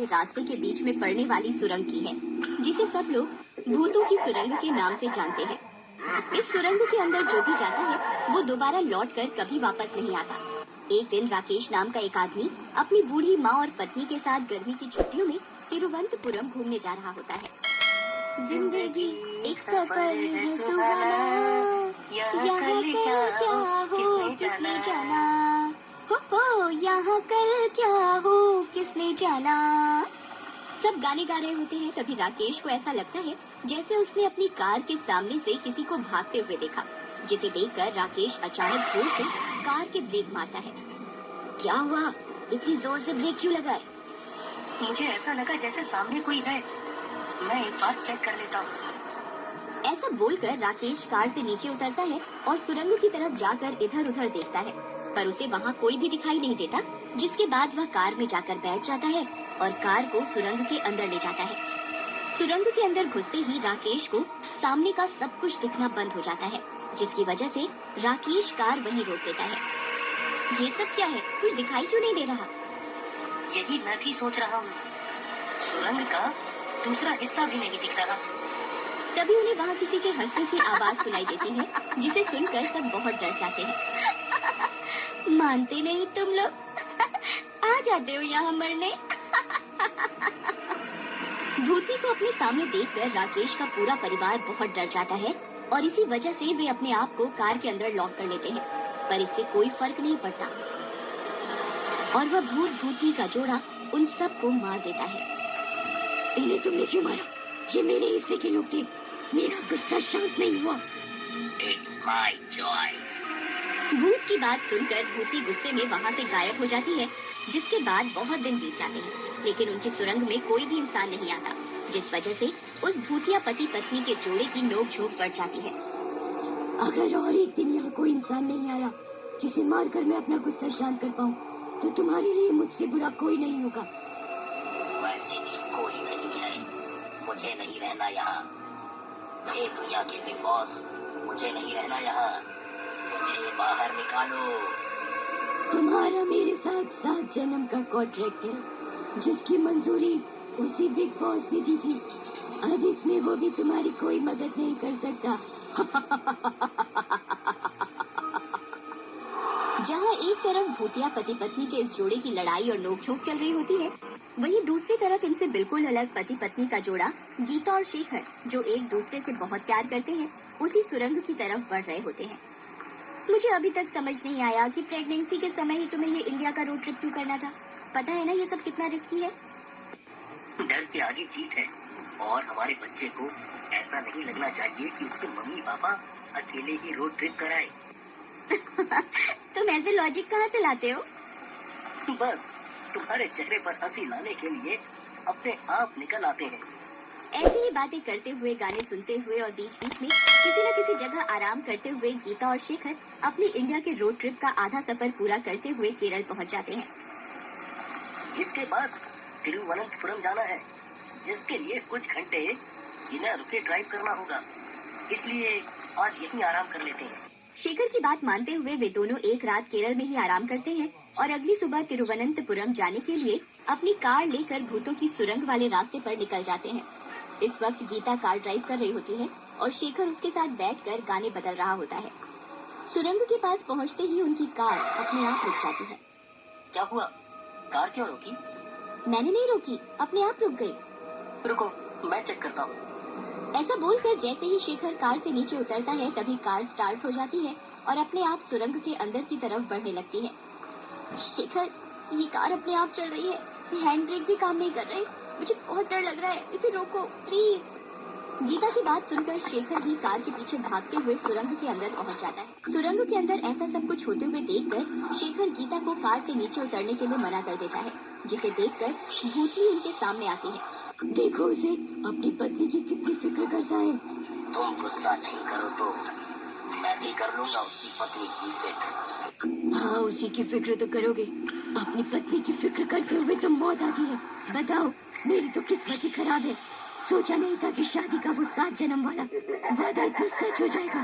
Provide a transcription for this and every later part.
रास्ते के बीच में पड़ने वाली सुरंग की है, जिसे सब लोग भूतों की सुरंग के नाम से जानते हैं। इस सुरंग के अंदर जो भी जाता है वो दोबारा लौटकर कभी वापस नहीं आता। एक दिन राकेश नाम का एक आदमी अपनी बूढ़ी माँ और पत्नी के साथ गर्मी की छुट्टियों में तिरुवनंतपुरम घूमने जा रहा होता है। जिंदगी एक सफर है सुहाना, यहाँ कल क्या हो किसने जाना, हो यहाँ कल क्या हो किसने जाना। सब गाने गा रहे होते हैं। तभी राकेश को ऐसा लगता है जैसे उसने अपनी कार के सामने से किसी को भागते हुए देखा, जिसे देखकर राकेश अचानक जोर से कार के ब्रेक मारता है। क्या हुआ, इतनी जोर से ब्रेक क्यों लगाए? मुझे ऐसा लगा जैसे सामने कोई है, मैं एक बार चेक कर लेता हूँ। ऐसा बोलकर राकेश कार से नीचे उतरता है और सुरंग की तरफ जाकर इधर उधर देखता है, पर उसे वहाँ कोई भी दिखाई नहीं देता। जिसके बाद वह कार में जाकर बैठ जाता है और कार को सुरंग के अंदर ले जाता है। सुरंग के अंदर घुसते ही राकेश को सामने का सब कुछ दिखना बंद हो जाता है, जिसकी वजह से राकेश कार वहीं रोक देता है। ये सब क्या है, कुछ दिखाई क्यों नहीं दे रहा? यही मैं भी सोच रहा हूँ, सुरंग का दूसरा हिस्सा भी नहीं दिख रहा। तभी उन्हें वहाँ किसी के हंसने की आवाज सुनाई देती है, जिसे सुनकर सब बहुत डर जाते हैं। मानते नहीं तुम लोग, आ जाते हो यहाँ मरने। भूती को अपने सामने देखकर राकेश का पूरा परिवार बहुत डर जाता है और इसी वजह से वे अपने आप को कार के अंदर लॉक कर लेते हैं, पर इससे कोई फर्क नहीं पड़ता और वह भूत भूतनी का जोड़ा उन सबको मार देता है। इन्हें तुमने क्यों मारा? ये मेरे हिस्से के लोग थे, मेरा गुस्सा शांत नहीं हुआ। It's my choice. भूत की बात सुनकर भूती गुस्से में वहाँ से गायब हो जाती है। जिसके बाद बहुत दिन बीत जाते हैं, लेकिन उनकी सुरंग में कोई भी इंसान नहीं आता, जिस वजह से उस भूतिया पति पत्नी के जोड़े की नोक-झोंक बढ़ जाती है। अगर और एक दिन यहाँ कोई इंसान नहीं आया जिसे मारकर मैं अपना गुस्सा शांत कर पाऊँ, तो तुम्हारे लिए मुझसे बुरा कोई नहीं होगा। वैसे भी कोई नहीं है, मुझे नहीं रहना यहाँ। ये दुनिया के बिग बॉस, मुझे नहीं रहना यहाँ, मुझे बाहर निकालो। तुम्हारा मेरे साथ 7 जन्म का कॉन्ट्रैक्ट है, जिसकी मंजूरी उसी बिग बॉस ने दी थी। अब इसमें वो भी तुम्हारी कोई मदद नहीं कर सकता। जहाँ एक तरफ भूतिया पति पत्नी के इस जोड़े की लड़ाई और नोकझोंक चल रही होती है, वहीं दूसरी तरफ इनसे बिल्कुल अलग पति पत्नी का जोड़ा गीता और शेखर, जो एक दूसरे से बहुत प्यार करते हैं, उसी सुरंग की तरफ बढ़ रहे होते हैं। मुझे अभी तक समझ नहीं आया कि प्रेगनेंसी के समय ही तुम्हें ये इंडिया का रोड ट्रिप क्यों करना था। पता है ना ये सब कितना रिस्की है। डर के आगे जीत है, और हमारे बच्चे को ऐसा नहीं लगना चाहिए कि उसके मम्मी पापा अकेले ही रोड ट्रिप कराए। तुम ऐसे लॉजिक कहाँ से लाते हो? बस तुम्हारे चेहरे पर हंसी लाने के लिए अपने आप निकल आते हैं। ऐसी ही बातें करते हुए, गाने सुनते हुए और बीच बीच में किसी न किसी जगह आराम करते हुए गीता और शेखर अपनी इंडिया के रोड ट्रिप का आधा सफर पूरा करते हुए केरल पहुंच जाते हैं। इसके बाद तिरुवनंतपुरम जाना है, जिसके लिए कुछ घंटे बिना रुके ड्राइव करना होगा, इसलिए आज यहीं आराम कर लेते हैं। शेखर की बात मानते हुए वे दोनों एक रात केरल में ही आराम करते हैं और अगली सुबह तिरुवनंतपुरम जाने के लिए अपनी कार लेकर भूतों की सुरंग वाले रास्ते पर निकल जाते हैं। इस वक्त गीता कार ड्राइव कर रही होती है और शेखर उसके साथ बैठकर गाने बदल रहा होता है। सुरंग के पास पहुंचते ही उनकी कार अपने आप रुक जाती है। क्या हुआ, कार क्यों रोकी? मैंने नहीं रोकी, अपने आप रुक गई। रुको, मैं चेक करता हूँ। ऐसा बोलकर जैसे ही शेखर कार से नीचे उतरता है, तभी कार स्टार्ट हो जाती है और अपने आप सुरंग के अंदर की तरफ बढ़ने लगती है। शेखर, ये कार अपने आप चल रही है, हैंड ब्रेक भी काम नहीं कर रहे, मुझे बहुत डर लग रहा है, इसे रोको प्लीज। गीता की बात सुनकर शेखर भी कार के पीछे भागते हुए सुरंग के अंदर पहुंच जाता है। सुरंग के अंदर ऐसा सब कुछ होते हुए देखकर शेखर गीता को कार से नीचे उतरने के लिए मना कर देता है, जिसे देखकर भूतनी उनके सामने आती है। देखो उसे, अपनी पत्नी की कितनी फिक्र करता है। तुम गुस्सा नहीं करो तो मैं भी कर लूंगा उसकी पत्नी की फिक्र। हाँ, उसी की फिक्र तो करोगे, अपनी पत्नी की फिक्र करते हुए तो मौत आती है। बताओ, मेरी तो किस्मत ही खराब है। सोचा नहीं था कि शादी का वो 7 जन्म वाला वादा इतना सच हो जाएगा।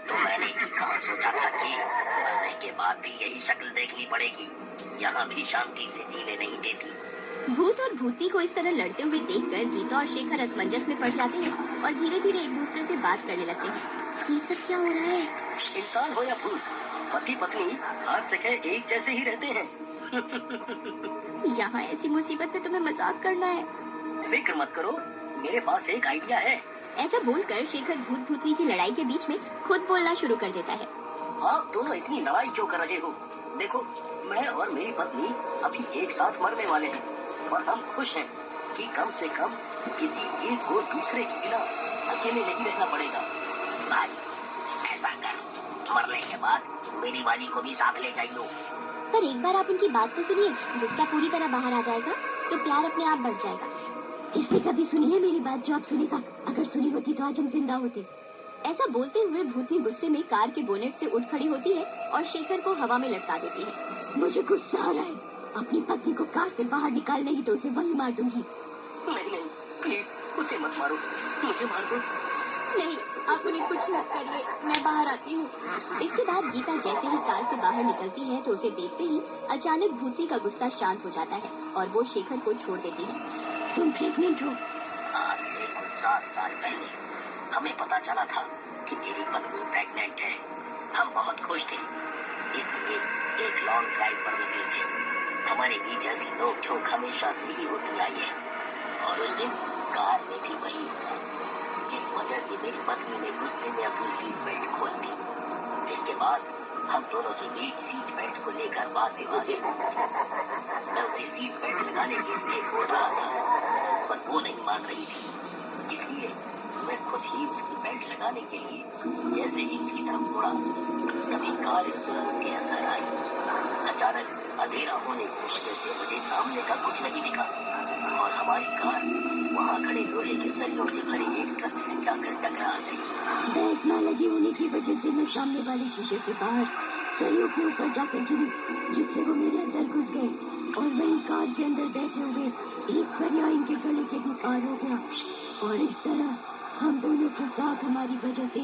तो मैंने भी कहाँ सोचा था कि मरने के बाद भी यही शक्ल देखनी पड़ेगी। यहाँ भी शांति से जीने नहीं देती। भूत और भूतनी को इस तरह लड़ते हुए देखकर गीता और शेखर असमंजस में पड़ जाते हैं और धीरे धीरे एक दूसरे से बात करने लगते हैं। ये सब क्या हो रहा है? इंसान हो या भूत, पति पत्नी हर जगह एक जैसे ही रहते हैं। यहाँ ऐसी मुसीबत में तुम्हें मजाक करना है? फिक्र मत करो, मेरे पास एक आइडिया है। ऐसा बोलकर शेखर भूत भूतनी की लड़ाई के बीच में खुद बोलना शुरू कर देता है। आप दोनों इतनी लड़ाई क्यों कर रहे हो? देखो, मैं और मेरी पत्नी अभी एक साथ मरने वाले हैं और हम खुश हैं कि कम से कम किसी एक को दूसरे के बिना अकेले नहीं रहना पड़ेगा। भाई, ऐसा कर, मरने के बाद मेरी वाली को भी साथ ले जाइयो। पर एक बार आप उनकी बात तो सुनिए, गुस्सा पूरी तरह बाहर आ जाएगा तो प्यार अपने आप बढ़ जाएगा। इसने कभी सुनी है मेरी बात जो आप सुनेगा? अगर सुनी होती तो आज हम जिंदा होते। ऐसा बोलते हुए भूतनी गुस्से में कार के बोनेट से उठ खड़ी होती है और शेखर को हवा में लटका देती है। मुझे गुस्सा आ रहा है, अपनी पत्नी को कार से बाहर निकाल, नहीं तो उसे वहीं मार दूंगी। नहीं नहीं, प्लीज उसे मत मारो, मुझे मार दो। नहीं, आप उन्हें कुछ मत करिए, मैं बाहर आती हूँ। इसके बाद गीता जैसे ही कार से बाहर निकलती है तो उसे देखते ही अचानक भूतनी का गुस्सा शांत हो जाता है और वो शेखर को छोड़ देती है। तुम प्रेग्नेंट हो? आज से कुछ 7 साल पहले हमें पता चला था कि मेरी पत्नी प्रेग्नेंट है। हम बहुत खुश थे, इसलिए एक लॉन्ग ड्राइव पर निकले थे। हमारे बीच ऐसी नोक-झोंक हमेशा से ही होती आई है और उस दिन कार में भी वही हुआ, जिस वजह से मेरी पत्नी ने गुस्से में अपनी सीट बेल्ट खोल दी। जिसके बाद हम दोनों के बीच सीट बेल्ट को लेकर बातें बातें। मैं उसे सीट बेल्ट लगाने के लिए बोल रहा था पर वो नहीं मान रही थी, इसलिए मैं खुद ही उसकी बेल्ट लगाने के लिए जैसे ही उसकी तरफ मुड़ा, तभी कार इस सुरंग के अंदर आई। अचानक अंधेरा होने की वजह से मुझे सामने का कुछ नहीं दिखा और हमारी कार वहाँ खड़े लोहे के सरियों से भरे एक ट्रक से जाकर टकरा गई। बेल्ट न लगी होने की वजह से मैं सामने वाले शीशे से बाहर सरियों के ऊपर जाकर गिरी, जिससे वो मेरे अंदर घुस गए और वही कार के अंदर बैठे हुए एक सरिया इनके गले के भी पार हो गया और इस तरह हम दोनों के साथ हमारी वजह से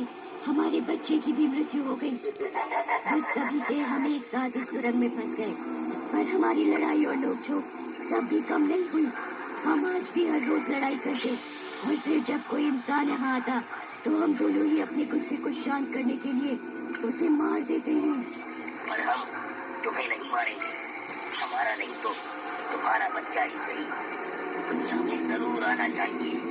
हमारे बच्चे की भी मृत्यु हो गई। बस तभी से हम एक साथ इस सुरंग में फंस गए, पर हमारी लड़ाई और नोक-झोंक तब भी कम नहीं हुई। हम आज भी हर रोज लड़ाई करते और फिर जब कोई इंसान यहाँ आता तो हम दोनों ही अपने गुस्से को शांत करने के लिए उसे मार देते हैं। पर हम तुम्हें नहीं मारेंगे, हमारा नहीं तो तुम्हारा बच्चा ही सही दुनिया में जरूर आना चाहिए।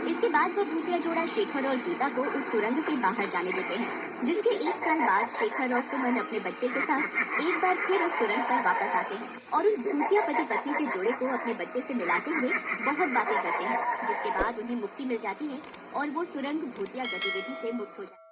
इसके बाद वो भूतिया जोड़ा शेखर और गीता को उस सुरंग से बाहर जाने देते हैं, जिसके 1 साल बाद शेखर और सुमन अपने बच्चे के साथ एक बार फिर उस सुरंग पर वापस आते हैं और उस भूतिया पति पत्नी के जोड़े को अपने बच्चे से मिलाते हुए बहुत बातें करते हैं, जिसके बाद उन्हें मुक्ति मिल जाती है और वो सुरंग भूतिया गतिविधि से मुक्त हो जाती है।